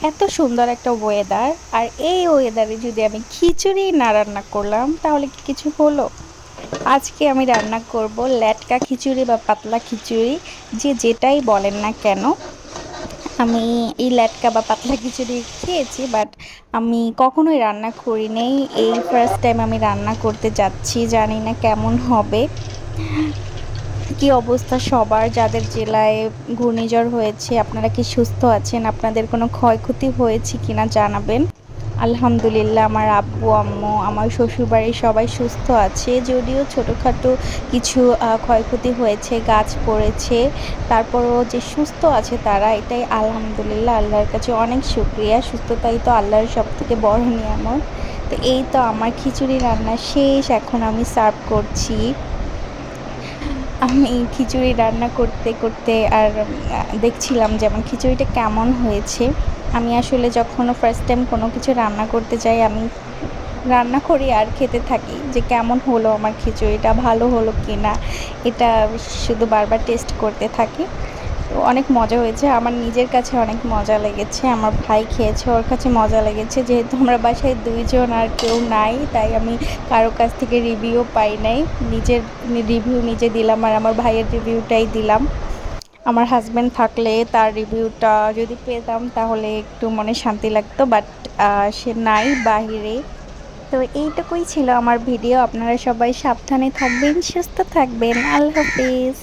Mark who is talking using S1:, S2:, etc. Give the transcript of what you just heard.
S1: এত সুন্দর একটা ওয়েদার, আর এই ওয়েদারে যদি আমি খিচুড়ি না রান্না করলাম তাহলে কি কিছু হলো? আজকে আমি রান্না করব লেটকা খিচুড়ি বা পাতলা খিচুড়ি, যে যেটাই বলেন না কেন। আমি এই লেটকা বা পাতলা খিচুড়ি খেয়েছি, বাট আমি কখনোই রান্না করি নাই। এই ফার্স্ট টাইম আমি রান্না করতে যাচ্ছি, জানি না কেমন হবে। কি অবস্থা সবার, যাদের জেলায় ঘূর্ণিঝড় হয়েছে? আপনারা কি সুস্থ আছেন? আপনাদের কোনো ক্ষয়ক্ষতি হয়েছে কিনা জানাবেন। আলহামদুলিল্লাহ, আমার আব্বু আম্মু আমার শ্বশুরবাড়ির সবাই সুস্থ আছে, যদিও ছোটোখাটো কিছু ক্ষয়ক্ষতি হয়েছে, গাছ পড়েছে। তারপরও যে সুস্থ আছে তারা, এটাই আলহামদুলিল্লাহ, আল্লাহর কাছে অনেক শুক্রিয়া। সুস্থতাই তো আল্লাহর সব থেকে বড় নিয়ামত। তো এই তো আমার খিচুড়ি রান্না শেষ, এখন আমি সার্ভ করছি। আমি খিচুড়ি রান্না করতে করতে আর দেখছিলাম যে আমার খিচুড়িটা কেমন হয়েছে। আমি আসলে যখন ফার্স্ট টাইম কোনো কিছু রান্না করতে যাই, আমি রান্না করি আর খেতে থাকি যে কেমন হলো আমার খিচুড়িটা, ভালো হলো কি না। এটা শুধু বারবার টেস্ট করতে থাকি। তো অনেক মজা হয়েছে, আমার নিজের কাছে অনেক মজা লেগেছে, আমার ভাই খেয়েছে, ওর কাছে মজা লেগেছে। যেহেতু আমরা বাসায় দুইজন আর কেউ নাই, তাই আমি কারো কাছ থেকে রিভিউ পাই নাই। নিজের রিভিউ নিজে দিলাম, আর আমার ভাইয়ের রিভিউটাই দিলাম। আমার হাজব্যান্ড থাকলে তার রিভিউটা যদি পেতাম তাহলে একটু মনে শান্তি লাগতো, বাট সে নাই, বাহিরে। তো এইটুকুই ছিল আমার ভিডিও। আপনারা সবাই সাবধানে থাকবেন, সুস্থ থাকবেন। আল্লাহ হাফিজ।